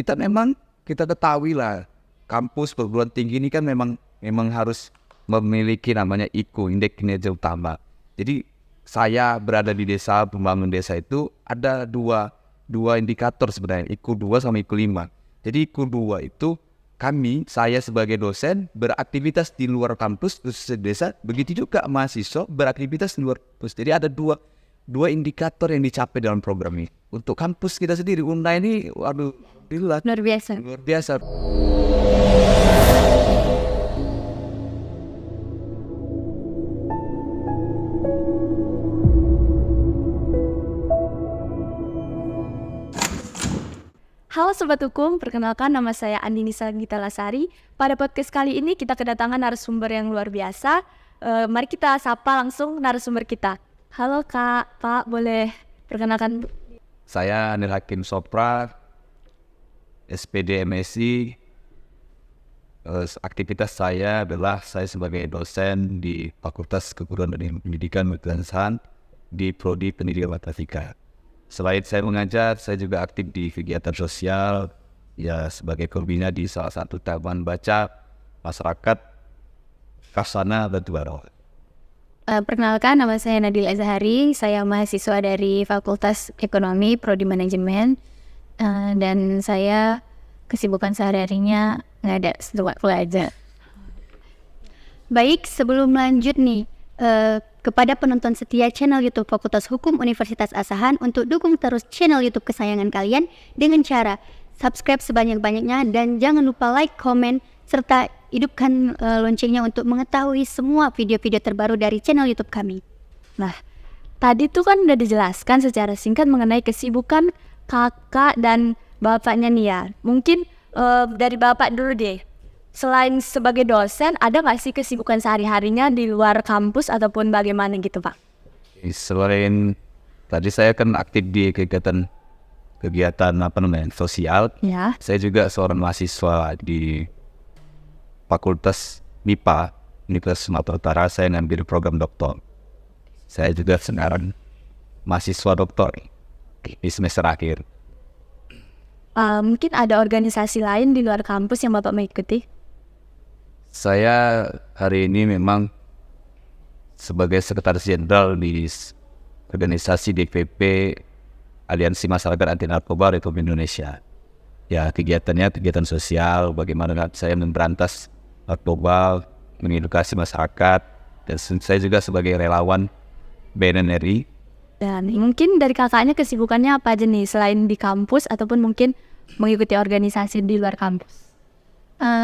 kita ketahui lah, kampus perguruan tinggi ini kan memang harus memiliki namanya IKU, indeks kinerja utama. Jadi saya berada di desa, pembangun desa itu ada dua indikator sebenarnya, IKU 2 sama IKU 5. Jadi IKU 2 itu saya sebagai dosen beraktivitas di luar kampus khusus desa, begitu juga mahasiswa beraktivitas di luar kampus. Jadi ada dua indikator yang dicapai dalam program ini. Untuk kampus kita sendiri, UNA ini, waduh, luar biasa. Halo Sobat Hukum, perkenalkan nama saya Andinisa Gita Lasari. Pada podcast kali ini kita kedatangan narasumber yang luar biasa. Mari kita sapa langsung narasumber kita. Halo Kak, Pak, boleh perkenalkan? Saya Anil Hakim Sopra, SPD MSI. Aktivitas saya adalah saya sebagai dosen di Fakultas Keguruan dan Pendidikan Ketensan di Prodi Pendidikan Matematika. Selain saya mengajar, saya juga aktif di kegiatan sosial, ya sebagai pembina di salah satu taman baca masyarakat Kasana Batu Baro. Perkenalkan, nama saya Nadila Azhari, saya mahasiswa dari Fakultas Ekonomi, Prodi Manajemen, dan saya kesibukan sehari-harinya nggak ada, sedang waktu aja. Baik, sebelum lanjut nih, kepada penonton setia channel YouTube Fakultas Hukum Universitas Asahan, untuk dukung terus channel YouTube kesayangan kalian dengan cara subscribe sebanyak-banyaknya dan jangan lupa like, komen, serta hidupkan loncengnya untuk mengetahui semua video-video terbaru dari channel YouTube kami. Nah, tadi tuh kan udah dijelaskan secara singkat mengenai kesibukan kakak dan bapaknya nih ya. Mungkin dari bapak dulu deh. Selain sebagai dosen, ada nggak sih kesibukan sehari-harinya di luar kampus ataupun bagaimana gitu, Pak? Selain tadi saya kan aktif di kegiatan sosial. Ya. Saya juga seorang mahasiswa di Fakultas MIPA Universitas Sumatera Utara. Saya ngambil program doktor. Saya juga sekarang mahasiswa doktor di semester akhir. Mungkin ada organisasi lain di luar kampus yang Bapak mengikuti? Saya hari ini memang sebagai sekretaris jenderal di organisasi DPP Aliansi Masyarakat Anti Narkoba Republik Indonesia. Ya, kegiatannya kegiatan sosial, bagaimana saya memberantas narkoba, mengedukasi masyarakat, dan saya juga sebagai relawan BNN RI. Dan mungkin dari kakaknya kesibukannya apa aja nih selain di kampus ataupun mungkin mengikuti organisasi di luar kampus?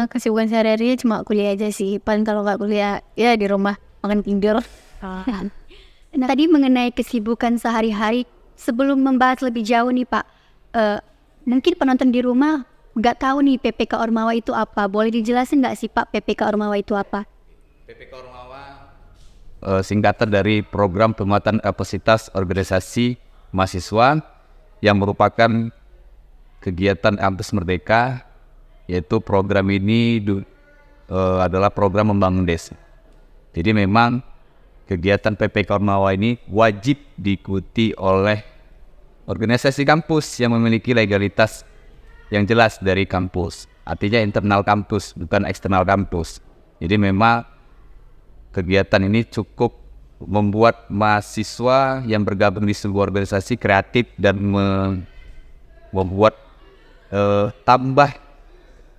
Kesibukan sehari-hari cuma kuliah aja sih. Paling kalau nggak kuliah ya di rumah makan tidur. Nah, tadi mengenai kesibukan sehari-hari, sebelum membahas lebih jauh nih Pak, mungkin penonton di rumah nggak tahu nih PPK Ormawa itu apa. Boleh dijelasin nggak sih Pak PPK Ormawa itu apa? PPK Ormawa singkatan dari Program Penguatan Kapasitas Organisasi Mahasiswa yang merupakan kegiatan kampus merdeka, yaitu program ini adalah program membangun desa. Jadi memang kegiatan PPK Ormawa ini wajib diikuti oleh organisasi kampus yang memiliki legalitas yang jelas dari kampus. Artinya internal kampus, bukan eksternal kampus. Jadi memang kegiatan ini cukup membuat mahasiswa yang bergabung di sebuah organisasi kreatif dan membuat tambah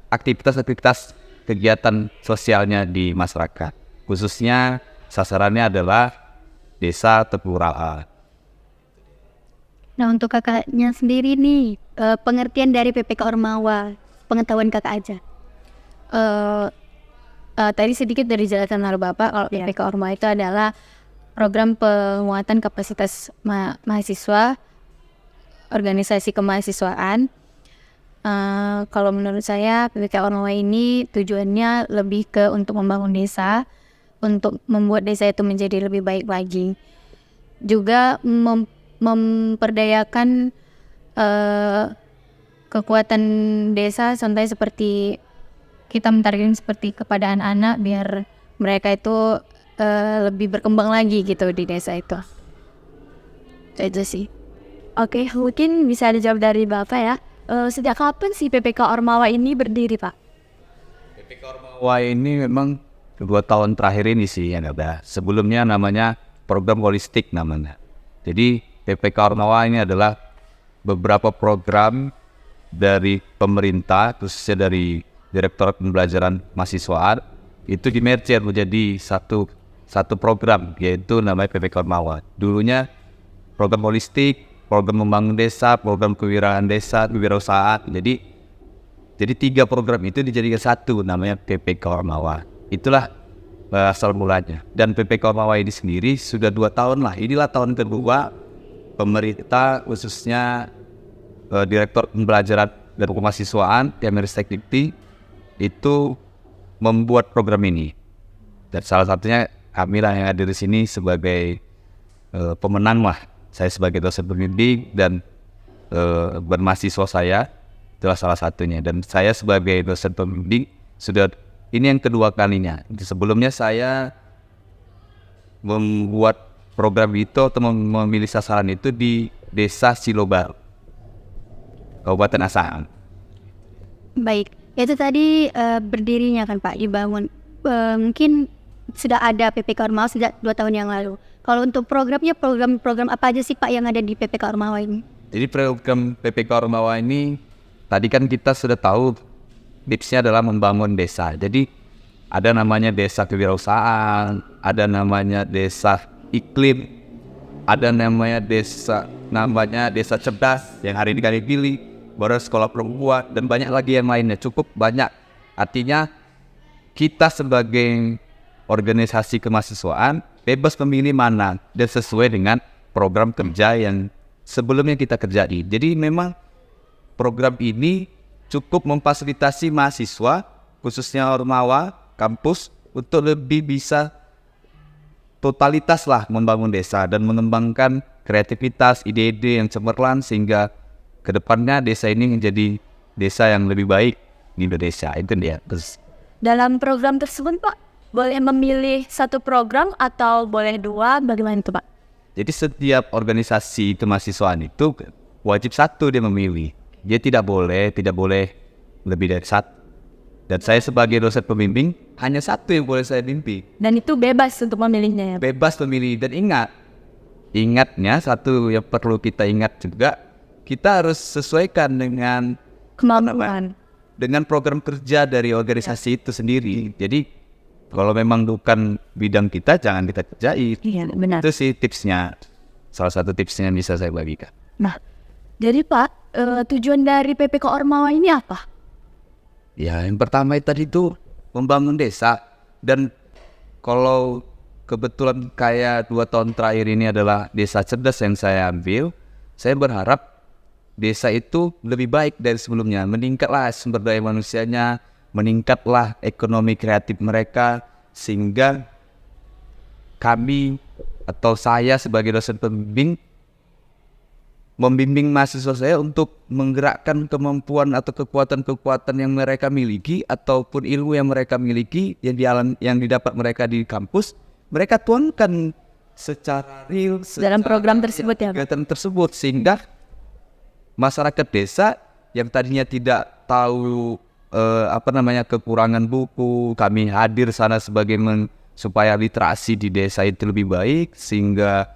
aktivitas-aktivitas kegiatan sosialnya di masyarakat. Khususnya sasarannya adalah desa atau kelurahan. Nah, untuk kakaknya sendiri nih, pengertian dari PPK Ormawa, pengetahuan kakak aja. Tadi sedikit dari jelasan dari Bapak, kalau PPK Ormawa itu adalah program penguatan kapasitas mahasiswa, organisasi kemahasiswaan. Kalau menurut saya PPK Ormawa ini tujuannya lebih ke untuk membangun desa, untuk membuat desa itu menjadi lebih baik lagi. Juga memperdayakan kekuatan desa, contohnya seperti kita mentargetkan seperti kepada anak-anak biar mereka itu lebih berkembang lagi gitu di desa itu. Itu aja sih. Oke, mungkin bisa dijawab dari Bapak ya. Sejak kapan sih PPK Ormawa ini berdiri, Pak? PPK Ormawa ini memang 2 tahun terakhir ini sih yang ada. Sebelumnya namanya program holistik namanya. Jadi PPK Ormawa ini adalah beberapa program dari pemerintah, khususnya dari Direktorat Pembelajaran Mahasiswaan, itu di-merger menjadi satu program, yaitu namanya PPK Ormawa. Dulunya program holistik, program membangun desa, program kewirausahaan. Jadi 3 program itu dijadikan satu, namanya PPK Ormawa. Itulah asal mulanya. Dan PPK Ormawa ini sendiri sudah 2 tahun lah. Inilah tahun kedua pemerintah, khususnya Direktur Pembelajaran dan Kemahasiswaan Kemenristek Dikti, itu membuat program ini. Dan salah satunya kami lah yang ada di sini sebagai pemenang lah. Saya sebagai dosen pembimbing dan bermahasiswa saya itulah salah satunya. Dan saya sebagai dosen pembimbing sudah ini yang kedua kalinya. Sebelumnya saya membuat program itu atau memilih sasaran itu di Desa Silobar, Kabupaten Asahan. Baik, itu tadi berdirinya kan Pak, dibangun. Mungkin sudah ada PPK Ormawa sejak 2 tahun yang lalu. Kalau untuk programnya, program apa aja sih Pak yang ada di PPK Ormawa ini? Jadi program PPK Ormawa ini, tadi kan kita sudah tahu tipsnya adalah membangun desa. Jadi ada namanya desa kewirausahaan, ada namanya desa iklim, ada namanya desa cerdas yang hari ini kami pilih, baru sekolah perempuan, dan banyak lagi yang lainnya, cukup banyak. Artinya kita sebagai organisasi kemahasiswaan bebas memilih mana dan sesuai dengan program kerja yang sebelumnya kita kerjai. Jadi memang program ini cukup memfasilitasi mahasiswa, khususnya Ormawa, kampus, untuk lebih bisa totalitas lah membangun desa dan mengembangkan kreativitas, ide-ide yang cemerlang sehingga kedepannya desa ini menjadi desa yang lebih baik di Indonesia. Itu dia. Terus Dalam program tersebut, Pak, boleh memilih satu program atau boleh 2, bagaimana itu, Pak? jadi setiap organisasi kemahasiswaan itu wajib satu dia memilih. Dia tidak boleh lebih dari satu. Dan saya sebagai dosen pembimbing hanya satu yang boleh saya bimbing. Dan itu bebas untuk memilihnya ya? Bebas memilih. Dan ingatnya satu yang perlu kita ingat juga, kita harus sesuaikan dengan Kemampuan. dengan program kerja dari organisasi itu sendiri. Jadi kalau memang bukan bidang kita, jangan kita kerjain. Iya, benar. Itu sih tipsnya. Salah satu tipsnya yang bisa saya bagikan. Nah, jadi Pak, tujuan dari PPK Ormawa ini apa? Ya, yang pertama tadi itu membangun desa. Dan kalau kebetulan kayak 2 tahun terakhir ini adalah desa cerdas yang saya ambil, saya berharap desa itu lebih baik dari sebelumnya. Meningkatlah sumber daya manusianya, meningkatlah ekonomi kreatif mereka, sehingga kami atau saya sebagai dosen pembimbing membimbing mahasiswa saya untuk menggerakkan kemampuan atau kekuatan-kekuatan yang mereka miliki ataupun ilmu yang mereka miliki yang didapat mereka di kampus, mereka tuangkan secara real Dalam program tersebut ya, Pak? kegiatan tersebut, sehingga masyarakat desa yang tadinya tidak tahu kekurangan buku, kami hadir sana sebagai supaya literasi di desa itu lebih baik, sehingga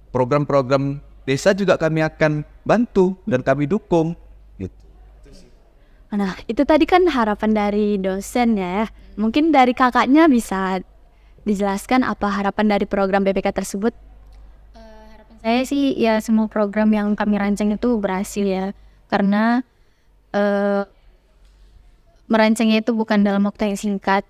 program-program desa juga kami akan bantu dan kami dukung. Gitu. Nah, itu tadi kan harapan dari dosen ya. Mungkin dari kakaknya bisa dijelaskan apa harapan dari program PPK tersebut? Harapan saya sih ya semua program yang kami rancang itu berhasil ya. Karena merancangnya itu bukan dalam waktu yang singkat.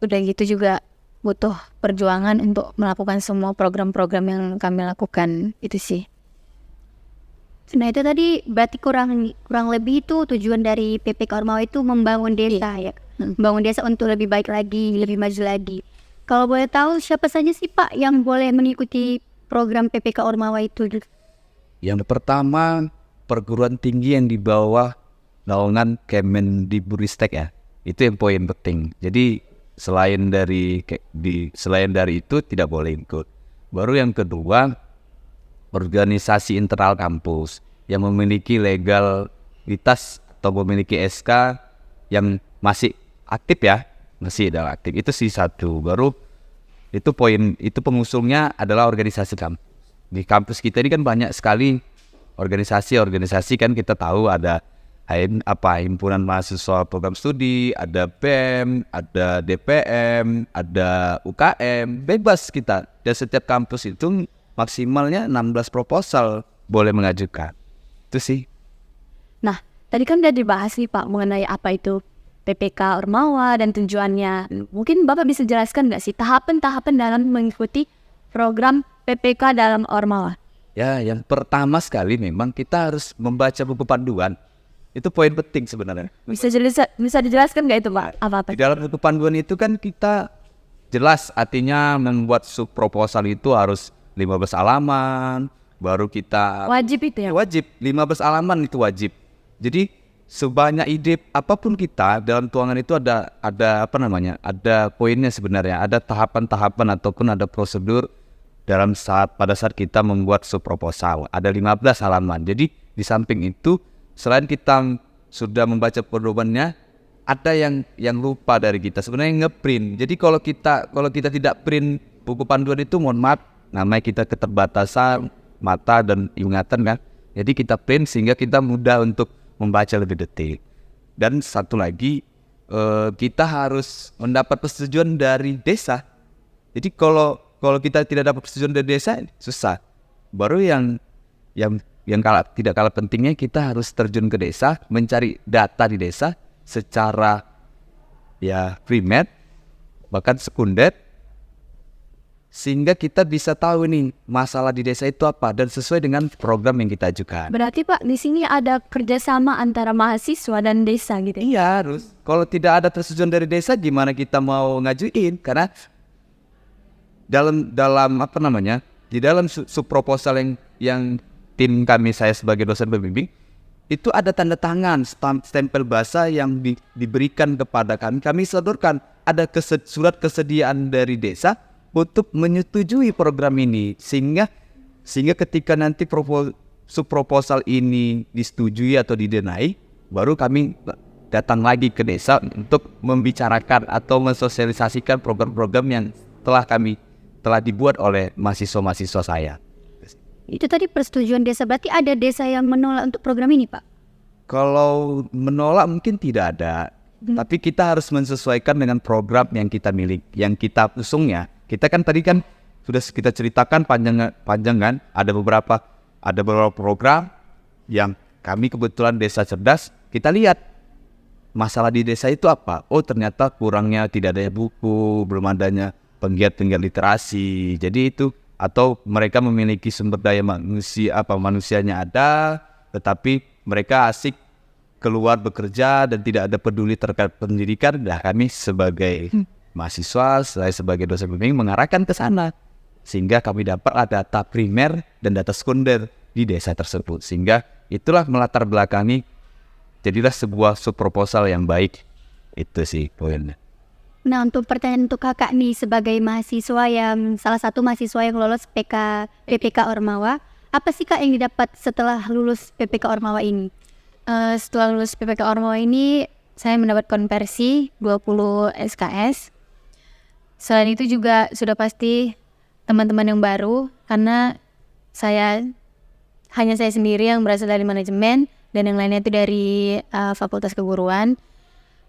Udah gitu juga butuh perjuangan untuk melakukan semua program-program yang kami lakukan, itu sih. Nah itu tadi berarti kurang lebih itu tujuan dari PPK Ormawa itu membangun desa ya, membangun desa untuk lebih baik lagi, lebih maju lagi. Kalau boleh tahu siapa saja sih Pak yang boleh mengikuti program PPK Ormawa itu? Yang pertama, perguruan tinggi yang di bawah naungan Kemendikbudristek ya, itu yang poin penting. Jadi selain dari itu tidak boleh ikut. Baru yang kedua, organisasi internal kampus. yang memiliki legalitas atau memiliki SK yang masih aktif ya, masih dalam aktif. Itu sih satu. Baru itu poin, itu pengusulnya adalah organisasi kampus. Di kampus kita ini kan banyak sekali organisasi kan, kita tahu ada himpunan mahasiswa program studi, ada BEM, ada DPM, ada UKM, bebas kita. Dan setiap kampus itu maksimalnya 16 proposal boleh mengajukan. Itu sih. Nah, tadi kan udah dibahas nih Pak mengenai apa itu PPK Ormawa dan tujuannya. Mungkin Bapak bisa jelaskan nggak sih tahapan-tahapan dalam mengikuti program PPK dalam Ormawa? Ya, yang pertama sekali memang kita harus membaca buku panduan. Itu poin penting sebenarnya. Bisa dijelaskan nggak itu Pak? Apa-apa? Di dalam buku panduan itu kan kita jelas artinya membuat sub proposal itu harus 15 halaman, baru kita Wajib itu ya? wajib 15 halaman itu wajib. Jadi sebanyak ide apapun kita dalam tuangan itu ada apa namanya? Ada poinnya sebenarnya, ada tahapan-tahapan ataupun ada prosedur pada saat kita membuat sub proposal. Ada 15 halaman. Jadi di samping itu selain kita sudah membaca pedomannya, ada yang lupa dari kita sebenarnya ngeprint. Jadi kalau kita tidak print buku panduan itu, mohon maaf, namanya kita keterbatasan mata dan ingatan kan. Jadi kita print sehingga kita mudah untuk membaca lebih detail. Dan satu lagi, kita harus mendapat persetujuan dari desa. Jadi kalau kita tidak dapat persetujuan dari desa, susah. Baru yang tidak kalah pentingnya, kita harus terjun ke desa, mencari data di desa secara ya primer bahkan sekunder, sehingga kita bisa tahu nih masalah di desa itu apa dan sesuai dengan program yang kita ajukan. Berarti Pak di sini ada kerjasama antara mahasiswa dan desa gitu. Iya, harus. Kalau tidak ada persetujuan dari desa, gimana kita mau ngajuin? Karena dalam apa namanya, di dalam sub proposal yang tim kami, saya sebagai dosen pembimbing, itu ada tanda tangan, stempel bahasa yang diberikan kepada kami. Kami sodorkan ada surat kesediaan dari desa untuk menyetujui program ini, sehingga ketika nanti sub proposal ini disetujui atau didenai, baru kami datang lagi ke desa untuk membicarakan atau mensosialisasikan program-program yang telah dibuat oleh mahasiswa-mahasiswa saya. Itu tadi persetujuan desa, berarti ada desa yang menolak untuk program ini Pak? Kalau menolak mungkin tidak ada, tapi kita harus menyesuaikan dengan program yang kita yang kita usungnya. Kita kan tadi kan sudah kita ceritakan panjang kan, ada beberapa program yang kami kebetulan desa cerdas, kita lihat masalah di desa itu apa. Oh ternyata kurangnya tidak adanya buku, belum adanya penggiat-penggiat literasi. Jadi itu, atau mereka memiliki sumber daya manusianya ada, tetapi mereka asik keluar bekerja dan tidak ada peduli terkait pendidikan. Nah, kami sebagai mahasiswa, saya sebagai dosen pembimbing mengarahkan ke sana, sehingga kami dapat data primer dan data sekunder di desa tersebut, sehingga itulah melatar belakangi jadilah sebuah sub proposal yang baik. Itu sih poinnya. Nah, untuk pertanyaan untuk kakak nih, sebagai mahasiswa salah satu mahasiswa yang lolos PPK Ormawa, apa sih kak yang didapat setelah lulus PPK Ormawa ini? Setelah lulus PPK Ormawa ini, saya mendapat konversi 20 SKS. Selain itu juga sudah pasti teman-teman yang baru, karena hanya saya sendiri yang berasal dari manajemen, dan yang lainnya itu dari Fakultas Keguruan.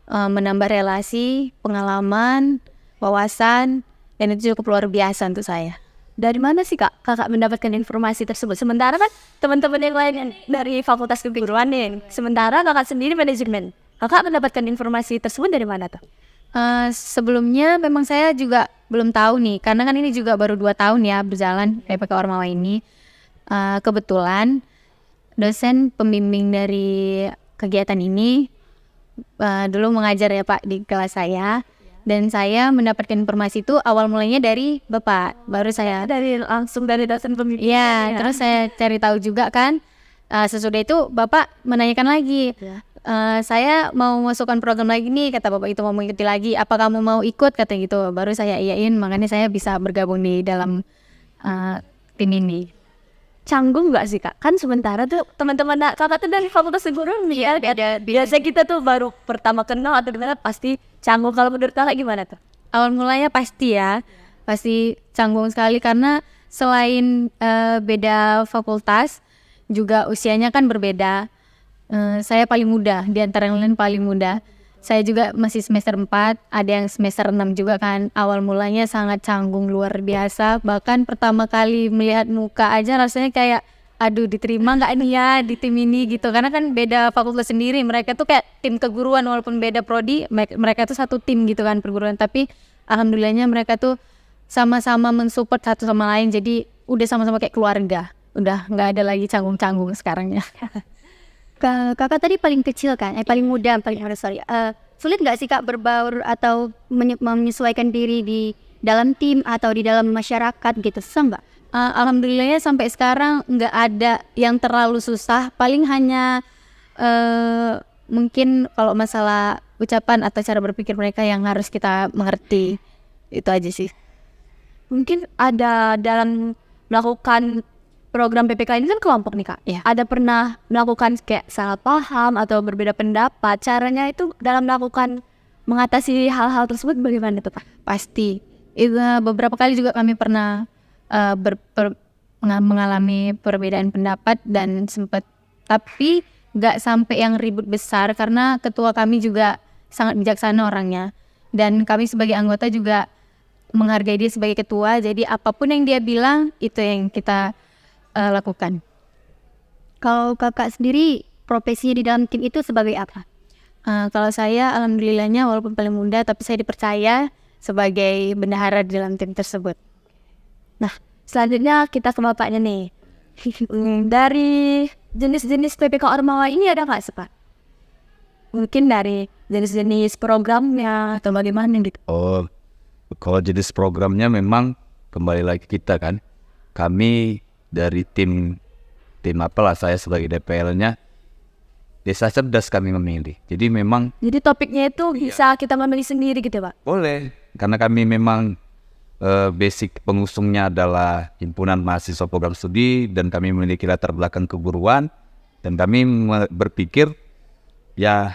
Menambah relasi, pengalaman, wawasan, dan itu cukup luar biasa untuk saya. Dari mana sih kakak mendapatkan informasi tersebut? Sementara kan teman-teman yang lain dari Fakultas Keguruan nih, sementara kakak sendiri manajemen. Kakak mendapatkan informasi tersebut dari mana tuh? Sebelumnya memang saya juga belum tahu nih, karena kan ini juga baru 2 tahun ya berjalan PPK Ormawa ini. Kebetulan dosen pembimbing dari kegiatan ini dulu mengajar ya Pak di kelas saya, dan saya mendapatkan informasi itu awal mulanya dari Bapak, baru saya langsung dari dosen pembimbing. Ya, terus saya cari tahu juga kan, sesudah itu Bapak menanyakan lagi, saya mau masukkan program lagi nih, kata Bapak itu mau mengikuti lagi, apa kamu mau ikut, kata gitu. Baru saya iyain, makanya saya bisa bergabung di dalam tim ini. canggung nggak sih Kak? Kan sementara tuh teman-teman Kakak tuh dari Fakultas Ekonomi ya. Biasa kita tuh baru pertama kenal atau gimana pasti canggung. Kalau menurut Kakak gimana tuh? Awal mulanya pasti ya, pasti canggung sekali karena selain beda fakultas, juga usianya kan berbeda. Saya paling muda, di antara yang lain paling muda. Saya juga masih semester 4, ada yang semester 6 juga kan. Awal mulanya sangat canggung luar biasa. Bahkan pertama kali melihat muka aja rasanya kayak, aduh diterima nggak nih ya di tim ini gitu. Karena kan beda fakultas sendiri, mereka tuh kayak tim keguruan walaupun beda prodi, mereka tuh satu tim gitu kan perguruan. Tapi alhamdulillahnya mereka tuh sama-sama mensupport satu sama lain. Jadi udah sama-sama kayak keluarga. Udah nggak ada lagi canggung-canggung sekarang ya. Kakak tadi paling kecil kan, paling muda, sulit nggak sih Kak berbaur atau menyesuaikan diri di dalam tim atau di dalam masyarakat gitu, susah nggak? Alhamdulillahnya sampai sekarang nggak ada yang terlalu susah. Paling hanya mungkin kalau masalah ucapan atau cara berpikir mereka yang harus kita mengerti. Itu aja sih. Mungkin ada dalam melakukan program PPK ini kan kelompok nih Kak. Iya. Ada pernah melakukan kayak salah paham atau berbeda pendapat. Caranya itu dalam melakukan mengatasi hal-hal tersebut bagaimana tuh Kak? Pasti. Itu beberapa kali juga kami pernah mengalami perbedaan pendapat dan sempat, tapi nggak sampai yang ribut besar karena ketua kami juga sangat bijaksana orangnya dan kami sebagai anggota juga menghargai dia sebagai ketua. Jadi apapun yang dia bilang itu yang kita lakukan. Kalau Kakak sendiri profesinya di dalam tim itu sebagai apa? Kalau saya alhamdulillahnya walaupun paling muda tapi saya dipercaya sebagai bendahara di dalam tim tersebut. Nah, selanjutnya kita ke bapaknya nih. Dari jenis-jenis PPK Ormawa ini ada nggak sih Pak? Mungkin dari jenis-jenis programnya atau bagaimana gitu? Oh, kalau jenis programnya memang kembali lagi kita kan, kami dari tim apalah, saya sebagai DPL-nya Desa Cerdas kami memilih. Jadi memang Jadi topiknya itu bisa kita memilih sendiri gitu Pak? boleh, karena kami memang basic pengusungnya adalah himpunan mahasiswa program studi dan kami memiliki latar belakang keguruan dan kami berpikir ya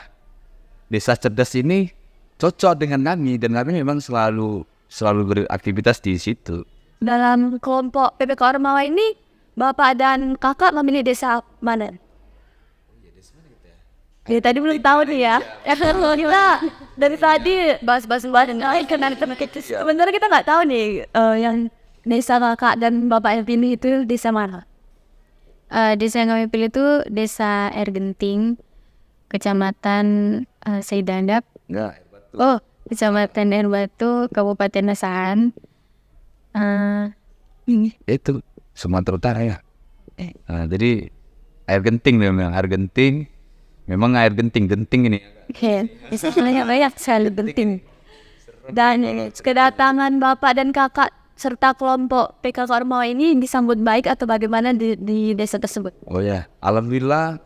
Desa Cerdas ini cocok dengan kami dan kami memang selalu beraktivitas di situ. Dalam kelompok PPK Ormawa ini, Bapak dan Kakak memilih desa mana? Ya, tadi belum tahu nih ya. Kita dari tadi bahas-bahas kenal sebenarnya kita nggak tahu nih yang desa Kakak dan Bapak yang pilih itu desa mana? Desa yang kami pilih itu Desa Air Genting, Kecamatan Seidandap. Enggak, Oh, Kecamatan Air Batu, Kabupaten Asahan. itu Sumatera Utara ya. Jadi air genting memang air genting. Memang air genting ini. Oke, istilahnya banyak sekali penting. Dan kedatangan Bapak dan Kakak serta kelompok PKK Ormawa ini disambut baik atau bagaimana di desa tersebut? Oh ya, alhamdulillah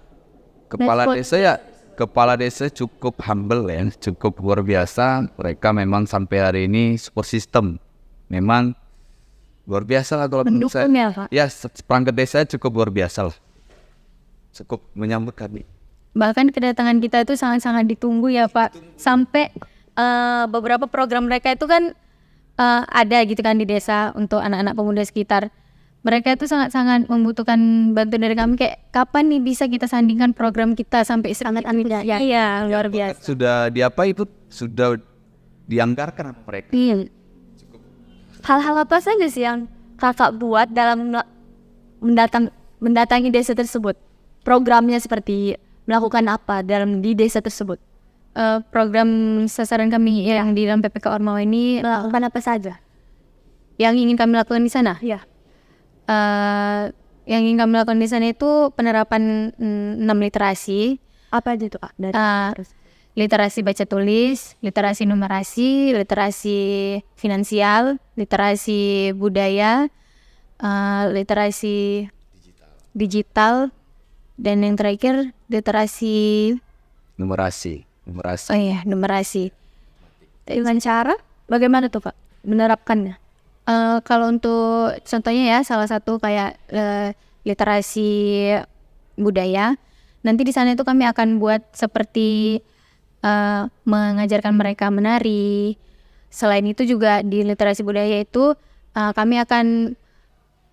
kepala desa cukup humble ya, cukup luar biasa. Mereka memang sampai hari ini support system memang luar biasa lah kalau menurut saya. Mendukung ya Pak? Ya, perangkat desa cukup luar biasa lah, cukup menyambut kami. Bahkan kedatangan kita itu sangat-sangat ditunggu ya Pak. Sampai beberapa program mereka itu kan ada gitu kan di desa untuk anak-anak pemuda sekitar. Mereka itu sangat-sangat membutuhkan bantuan dari kami. Kayak kapan nih bisa kita sandingkan program kita sampai sangat amin ya. Iya, luar biasa. Sudah sudah dianggarkan sama mereka. Iya. Hal-hal apa saja sih yang Kakak buat dalam mendatangi desa tersebut? Programnya seperti melakukan apa di desa tersebut? Program sasaran kami yang di dalam PPK Ormawa ini Melakukan apa saja? yang ingin kami lakukan di sana. Iya. Yang ingin kami lakukan di sana itu penerapan 6 literasi. Apa aja itu Kak? Literasi baca tulis, literasi numerasi, literasi finansial, literasi budaya, literasi digital, dan yang terakhir literasi Numerasi. oh iya numerasi. Dengan cara bagaimana tuh Pak menerapkannya? Kalau untuk contohnya ya salah satu kayak literasi budaya. Nanti di sana itu kami akan buat seperti mengajarkan mereka menari. Selain itu juga di literasi budaya itu kami akan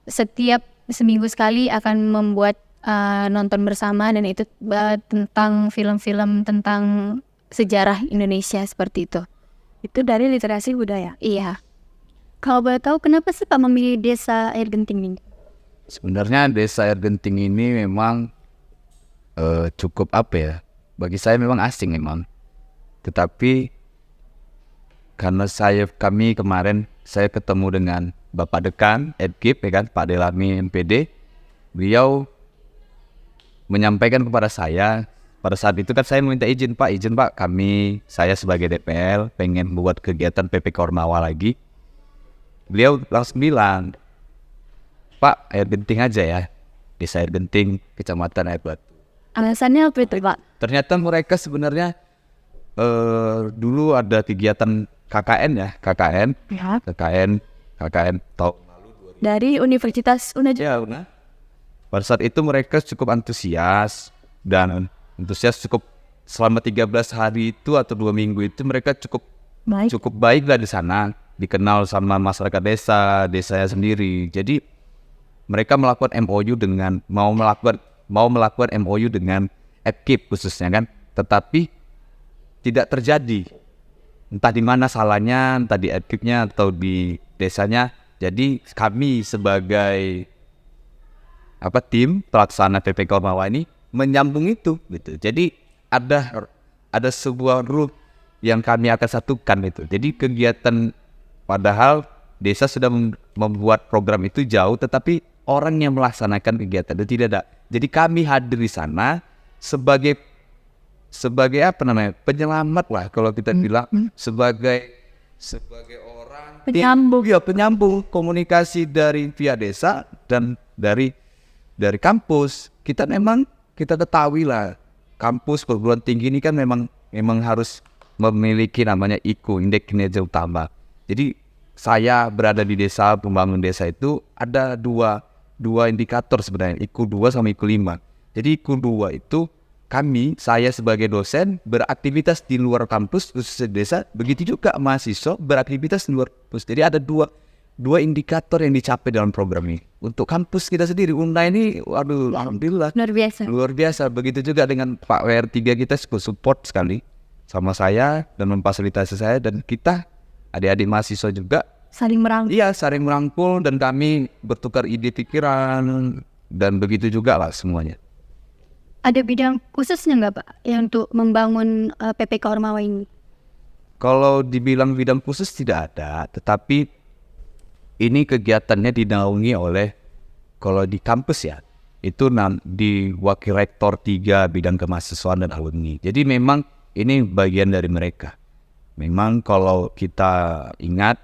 setiap seminggu sekali akan membuat nonton bersama, dan itu tentang film-film tentang sejarah Indonesia seperti itu. Itu dari literasi budaya. Iya. Kalau boleh tahu kenapa sih Pak memilih desa Air Genting ini? Sebenarnya desa Air Genting ini memang cukup apa ya, bagi saya memang asing memang. Tetapi karena kami kemarin saya ketemu dengan Bapak Dekan Edkip, ya kan, Pak Delami MPD, beliau menyampaikan kepada saya pada saat itu kan saya meminta izin Pak, saya sebagai DPL pengen buat kegiatan PPK Ormawa lagi. Beliau langsung bilang, Pak, Air Genting aja ya, desa Air Genting, Kecamatan Air Batu. Alasannya apa itu, Pak? Ternyata mereka sebenarnya dulu ada kegiatan KKN ya, KKN tahun lalu. Dari Universitas Unaja. Ya, Una. Pada saat itu mereka cukup antusias cukup selama 13 hari itu atau 2 minggu itu mereka cukup baik lah di sana, dikenal sama masyarakat desanya sendiri. Jadi mereka melakukan MOU dengan mau melakukan MOU dengan Edkip khususnya kan, tetapi tidak terjadi. Entah di mana salahnya, entah di Edkipnya atau di desanya. Jadi kami sebagai tim pelaksana PPK Ormawa ini menyambung itu gitu. Jadi ada sebuah rule yang kami akan satukan itu. Jadi kegiatan, padahal desa sudah membuat program itu jauh, tetapi orang yang melaksanakan kegiatan itu tidak ada. Jadi kami hadir di sana sebagai penyelamat lah kalau kita bilang, sebagai orang penyambung komunikasi dari pihak desa dan dari kampus. Kita ketahui lah, kampus perguruan tinggi ini kan memang harus memiliki namanya IKU, Indeks Kinerja Utama. Jadi saya berada di desa, pembangun desa itu ada dua indikator sebenarnya, IKU 2 sama IKU 5. Jadi IKU 2 itu saya sebagai dosen beraktivitas di luar kampus khususnya desa, begitu juga mahasiswa beraktivitas di luar kampus. Jadi ada dua indikator yang dicapai dalam program ini. Untuk kampus kita sendiri, UNA ini, waduh, alhamdulillah luar biasa. Begitu juga dengan Pak WR3, kita support sekali sama saya dan memfasilitasi saya, dan kita adik-adik mahasiswa juga Saling merangkul. Iya, saling merangkul, dan kami bertukar ide pikiran, dan begitu juga lah semuanya. Ada bidang khususnya nggak Pak yang untuk membangun PPK Ormawa ini? Kalau dibilang bidang khusus tidak ada, tetapi ini kegiatannya dinaungi oleh, kalau di kampus ya, itu di Wakil Rektor 3 bidang kemahasiswaan dan alumni. Jadi memang ini bagian dari mereka. Memang kalau kita ingat,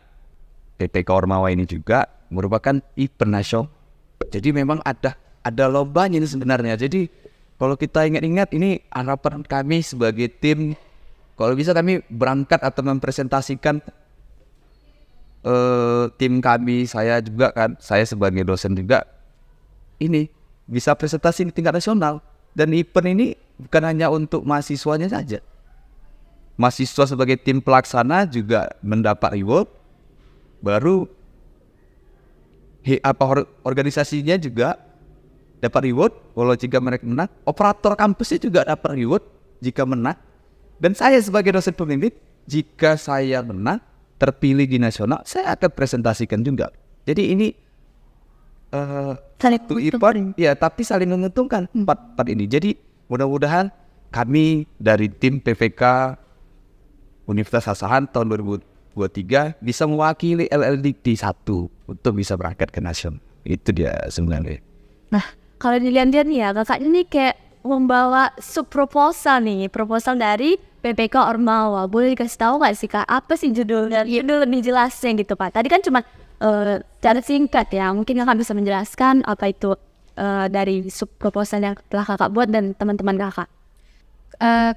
PPK Ormawa ini juga merupakan event nasional. Jadi memang ada lombanya ini sebenarnya. Jadi kalau kita ingat-ingat, ini harapan kami sebagai tim, kalau bisa kami berangkat atau mempresentasikan tim kami, saya sebagai dosen juga, ini bisa presentasi di tingkat nasional. Dan event ini bukan hanya untuk mahasiswanya saja. Mahasiswa sebagai tim pelaksana juga mendapat reward, baru organisasinya juga dapat reward kalau jika mereka menang. Operator kampusnya juga dapat reward jika menang. Dan saya sebagai dosen pemimpin, jika saya menang, terpilih di nasional, saya akan presentasikan juga. Jadi ini tapi saling menguntungkan empat ini. Jadi mudah-mudahan kami dari tim PPK Universitas Asahan tahun 2023 bisa mewakili LLDT 1 untuk bisa berangkat ke nasional. Itu dia sebenarnya. Nah, kalau dilihat-lihat nih ya, kakaknya nih kayak membawa proposal dari PPK Ormawa. Boleh dikasih tahu nggak sih Kak, apa sih judulnya? Judul lebih jelasnya gitu Pak. Tadi kan cuma cara singkat ya, mungkin Kakak bisa menjelaskan apa itu dari proposal yang telah Kakak buat dan teman-teman Kakak.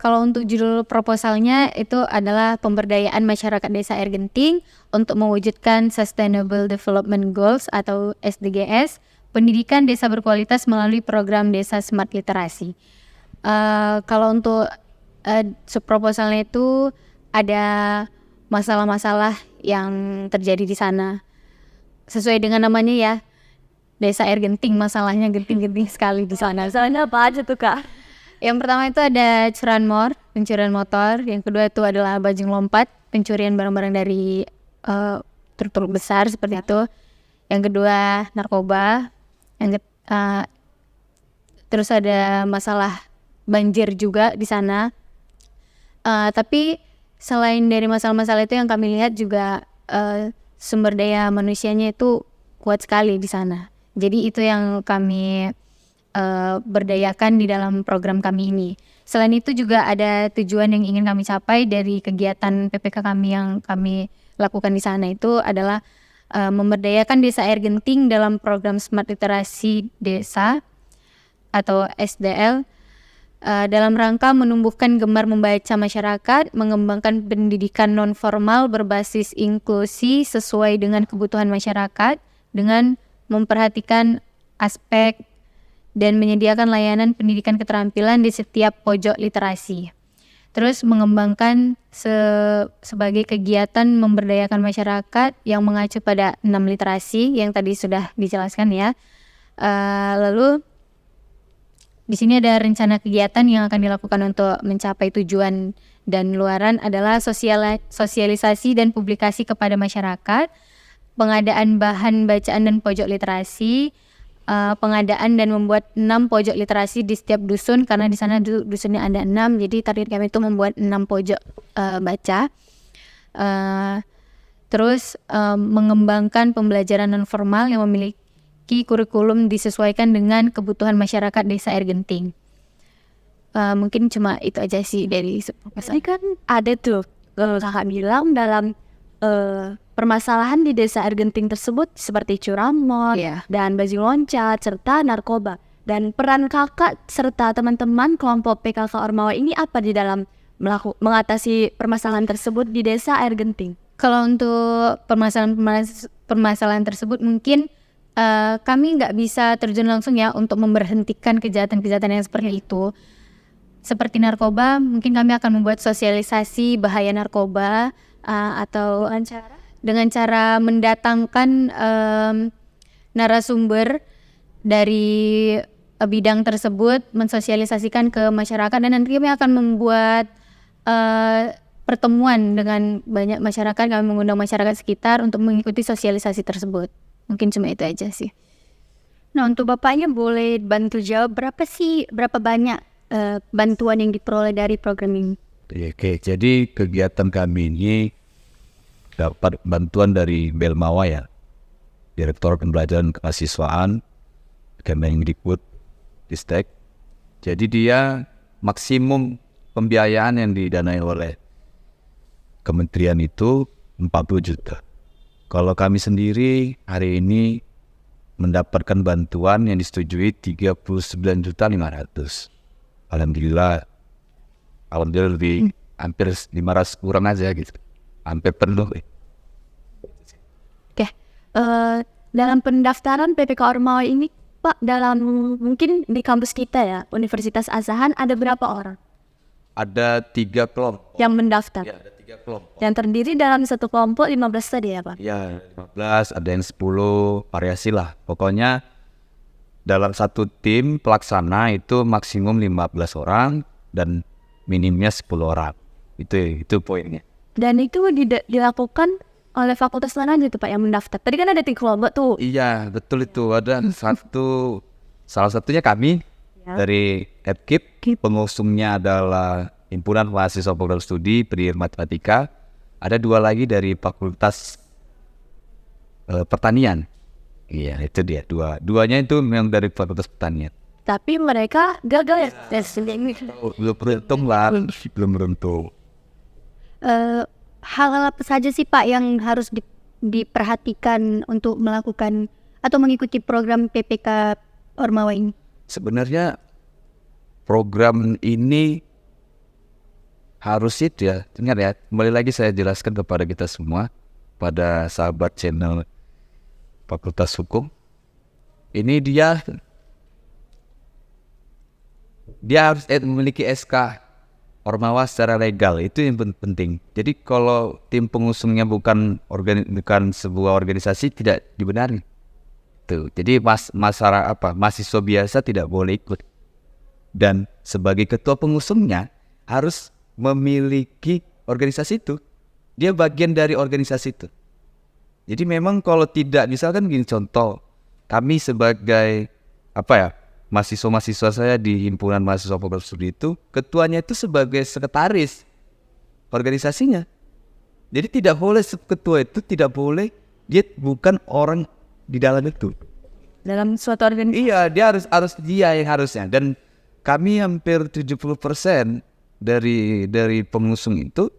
Kalau untuk judul proposalnya itu adalah pemberdayaan masyarakat desa Air Genting untuk mewujudkan Sustainable Development Goals atau SDGs pendidikan desa berkualitas melalui program Desa Smart Literasi. Kalau untuk subproposalnya itu ada masalah-masalah yang terjadi di sana. Sesuai dengan namanya ya, Desa Air Genting, masalahnya genting-genting sekali di sana. Soalnya apa aja tuh Kak? Yang pertama itu ada curanmor, pencurian motor. Yang kedua itu adalah bajing lompat, pencurian barang-barang dari truk-truk besar seperti itu. Yang kedua narkoba. Terus ada masalah banjir juga di sana. Tapi selain dari masalah-masalah itu yang kami lihat juga sumber daya manusianya itu kuat sekali di sana. Jadi itu yang kami berdayakan di dalam program kami ini. Selain itu juga ada tujuan yang ingin kami capai dari kegiatan PPK kami yang kami lakukan di sana, itu adalah memberdayakan Desa Air Genting dalam program Smart Literasi Desa atau SDL dalam rangka menumbuhkan gemar membaca masyarakat, mengembangkan pendidikan non formal berbasis inklusi sesuai dengan kebutuhan masyarakat dengan memperhatikan aspek dan menyediakan layanan pendidikan keterampilan di setiap pojok literasi. Terus mengembangkan sebagai kegiatan memberdayakan masyarakat yang mengacu pada 6 literasi yang tadi sudah dijelaskan ya. Lalu di sini ada rencana kegiatan yang akan dilakukan untuk mencapai tujuan dan luaran adalah sosialisasi dan publikasi kepada masyarakat, pengadaan bahan bacaan dan pojok literasi, pengadaan dan membuat 6 pojok literasi di setiap dusun, karena di sana dusunnya ada 6, jadi target kami itu membuat 6 pojok baca. Terus mengembangkan pembelajaran non formal yang memiliki kurikulum disesuaikan dengan kebutuhan masyarakat Desa Air Genting. Mungkin cuma itu aja sih dari Ini kan ada tuh kakak bilang dalam permasalahan di Desa Air Genting tersebut seperti curanmor dan bajing loncat serta narkoba. Dan peran kakak serta teman-teman kelompok PKK Ormawa ini apa di dalam mengatasi permasalahan tersebut di Desa Air Genting? Kalau untuk permasalahan tersebut mungkin kami nggak bisa terjun langsung ya untuk memberhentikan kejahatan-kejahatan yang seperti itu. Seperti narkoba, mungkin kami akan membuat sosialisasi bahaya narkoba atau dengan cara mendatangkan narasumber dari bidang tersebut, mensosialisasikan ke masyarakat, dan nanti kami akan membuat pertemuan dengan banyak masyarakat. Kami mengundang masyarakat sekitar untuk mengikuti sosialisasi tersebut. Mungkin cuma itu aja sih. Nah, untuk Bapaknya boleh bantu jawab berapa banyak bantuan yang diperoleh dari program ini? Oke, jadi kegiatan kami ini dapat bantuan dari Belmawa ya, Direktur Pembelajaran Kemahasiswaan Kemendikbud Ristek. Jadi dia maksimum pembiayaan yang didanai oleh kementerian itu 40 juta. Kalau kami sendiri hari ini mendapatkan bantuan yang disetujui 39.500. Alhamdulillah lebih hampir 500 kurang aja gitu. Hampir penuh. Oke. Dalam pendaftaran PPK Ormawa ini Pak, dalam mungkin di kampus kita ya, Universitas Asahan, ada berapa orang Ada 3 kelompok. yang mendaftar? Ya, ada 3 kelompok. Yang terdiri dalam satu kelompok 15 tadi ya Pak? Ya, 15, ada yang 10, variasi lah. Pokoknya dalam satu tim pelaksana itu maksimum 15 orang dan minimnya 10 orang. Itu poinnya. Dan itu dilakukan oleh fakultas mana aja tuh Pak yang mendaftar? Tadi kan ada 3 kelompok tuh. Iya, betul itu. Ada salah satunya kami dari EPKIP. Pengusungnya adalah Himpunan Mahasiswa Program Studi Pendidikan Matematika. Ada 2 lagi dari Fakultas Pertanian. Iya, itu dia. Duanya itu memang dari Fakultas Pertanian. Tapi mereka gagal ya tes ini. Belum beruntung lah, belum beruntung. Hal apa saja sih Pak yang harus diperhatikan untuk melakukan atau mengikuti program PPK Ormawa ini? Sebenarnya program ini harus itu ya, ingat ya, kembali lagi saya jelaskan kepada kita semua, pada sahabat channel Fakultas Hukum, ini dia harus memiliki SK Ormawa secara legal, itu yang penting. Jadi kalau tim pengusungnya bukan sebuah organisasi, tidak dibenarkan. Tuh, jadi mahasiswa biasa tidak boleh ikut. Dan sebagai ketua pengusungnya harus memiliki organisasi itu. Dia bagian dari organisasi itu. Jadi memang kalau tidak, misalkan gini contoh, kami sebagai mahasiswa-mahasiswa saya di himpunan mahasiswa program studi itu, ketuanya itu sebagai sekretaris organisasinya. Jadi tidak boleh ketua itu dia bukan orang di dalam itu. Dalam suatu organisasi. Iya, dia harus dia yang harusnya. Dan kami hampir 70% dari pengusung itu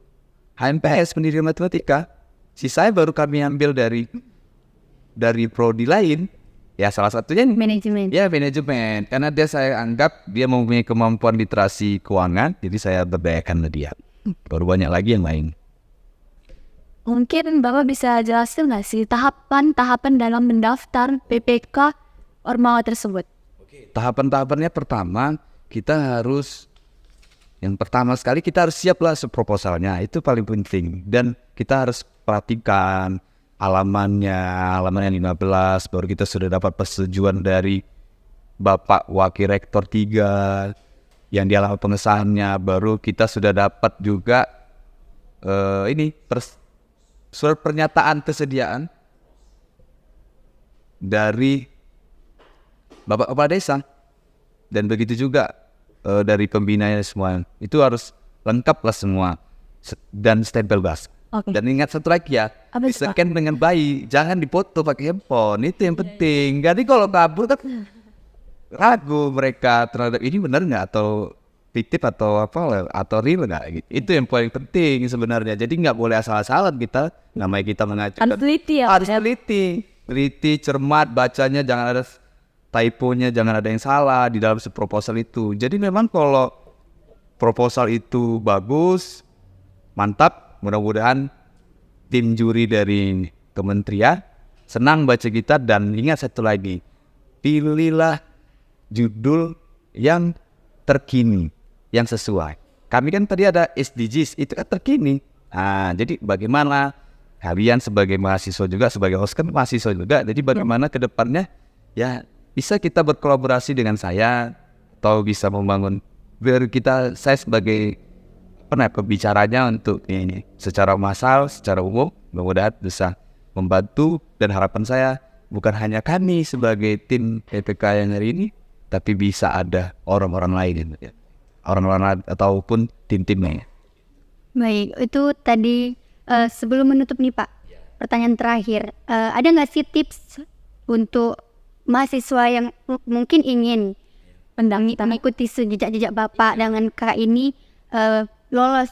HMPS, pendidikan matematika. Sisanya baru kami ambil dari prodi lain. Ya salah satunya Manajemen. ya manajemen. Karena saya anggap dia mempunyai kemampuan literasi keuangan, jadi saya berdayakan dia. Baru banyak lagi yang lain. Mungkin Bapak bisa jelasin nggak sih tahapan-tahapan dalam mendaftar PPK Ormawa tersebut? Tahapan-tahapannya pertama, yang pertama sekali kita harus siaplah proposalnya, itu paling penting. Dan kita harus perhatikan halaman 15, baru kita sudah dapat persetujuan dari Bapak Wakil Rektor 3 yang di halaman pengesahannya, baru kita sudah dapat juga surat pernyataan kesediaan dari Bapak Kepala Desa, dan begitu juga dari pembinanya semua. Itu harus lengkap lah semua dan stempel bas. Oke. Dan ingat satu lagi ya, Apa itu, Pak? di-scan dengan baik, jangan dipoto pakai handphone, itu yang penting. Jadi kalau kabur kan ragu mereka terhadap ini benar nggak, atau fiktif atau real nggak gitu. Itu yang paling penting sebenarnya. Jadi nggak boleh asal-asalan namanya kita mengajukan. Harus teliti ya. Harus teliti, cermat, bacanya jangan ada typonya, jangan ada yang salah di dalam proposal itu. Jadi memang kalau proposal itu bagus, mantap, mudah-mudahan tim juri dari kementerian senang baca kita. Dan ingat satu lagi, pilihlah judul yang terkini, yang sesuai. Kami kan tadi ada SDGs, itu kan terkini. Jadi bagaimana kalian sebagai mahasiswa juga, sebagai host kan mahasiswa juga, jadi bagaimana ke depannya ya bisa kita berkolaborasi dengan saya, atau bisa membangun saya sebagai pembicaranya untuk ini secara massal, secara umum, mudah-mudahan bisa membantu. Dan harapan saya bukan hanya kami sebagai tim PPK yang hari ini, tapi bisa ada orang-orang lain, orang-orang lain ataupun tim-timnya. Baik, itu tadi sebelum menutup nih Pak, pertanyaan terakhir, ada nggak sih tips untuk mahasiswa yang mungkin ingin mengikuti jejak-jejak Bapak dengan Kak ini lolos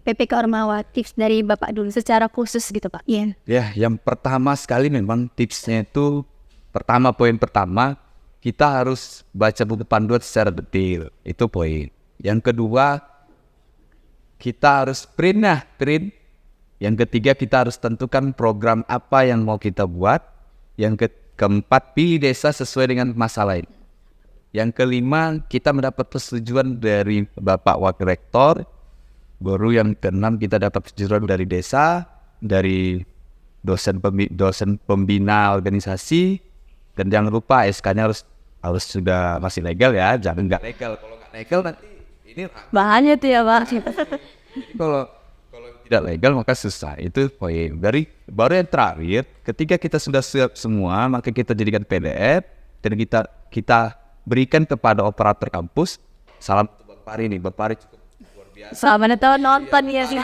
PPK Ormawa? Tips dari Bapak dulu secara khusus gitu Pak. Iya. Ya, yang pertama sekali memang tipsnya itu, poin pertama, kita harus baca buku panduan secara detail. Itu poin. Yang kedua, kita harus print. Yang ketiga, kita harus tentukan program apa yang mau kita buat. Yang keempat, pilih desa sesuai dengan masalah ini. Yang kelima, kita mendapat persetujuan dari Bapak Wakil Rektor. Baru yang keenam, kita dapat persetujuan dari desa, dari dosen pembina organisasi. Dan jangan lupa SK-nya harus sudah masih legal ya, jangan nggak legal. Kalau nggak legal nanti ini Bahannya tuh ya Pak. kalau tidak legal maka susah. Itu poin. Baru yang terakhir, ketika kita sudah siap semua, maka kita jadikan PDF dan kita berikan kepada operator kampus. Salam untuk Bang Pari nih, Bang Pari cukup luar biasa. Sama tahun nonton ya sih.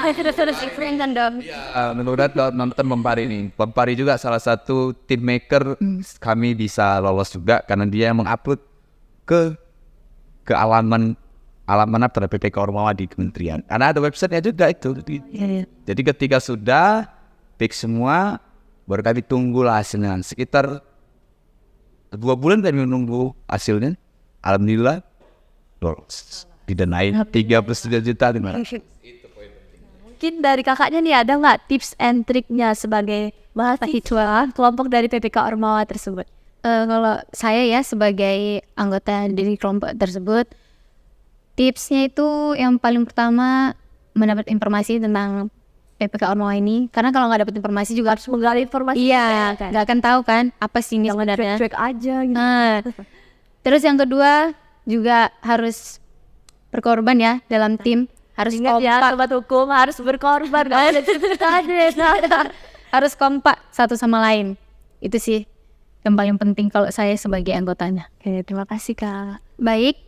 Mudah-mudahan nonton Bang Pari nih. Bang Pari juga salah satu team maker kami bisa lolos juga, karena dia mengupload ke alaman PPK Ormawa di kementerian. Karena ada websitenya juga itu. Jadi ketika sudah fix semua, baru kami tunggulah hasilnya. Sekitar 2 bulan kami menunggu hasilnya. Alhamdulillah lolos. Didanai 39 juta. Mungkin dari kakaknya nih ada nggak tips and triknya sebagai mahasiswa kelompok dari PPK Ormawa tersebut? Kalau saya ya sebagai anggota dari kelompok tersebut, tipsnya itu yang paling pertama mendapat informasi tentang PPK Ormawa ini. Karena kalau nggak dapat informasi juga Harus menggali informasi. iya kan? nggak akan tahu kan apa sih ini Jangan sebenarnya. cuek-cuek aja gitu. Nah, terus yang kedua juga harus berkorban ya dalam tim, harus Ingat ya kompak, sobat hukum, harus berkorban. harus kompak satu sama lain. Itu sih yang paling penting kalau saya sebagai anggotanya. Oke, terima kasih Kak. Baik,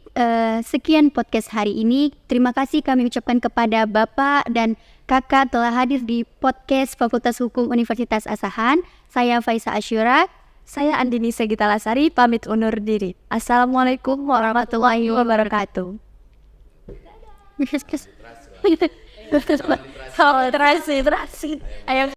sekian podcast hari ini. Terima kasih kami ucapkan kepada Bapak dan Kakak telah hadir di podcast Fakultas Hukum Universitas Asahan. Saya Faisa Asyura. Saya Andini Segita Lasari, pamit undur diri. Assalamualaikum warahmatullahi wabarakatuh. Terasi. Ayo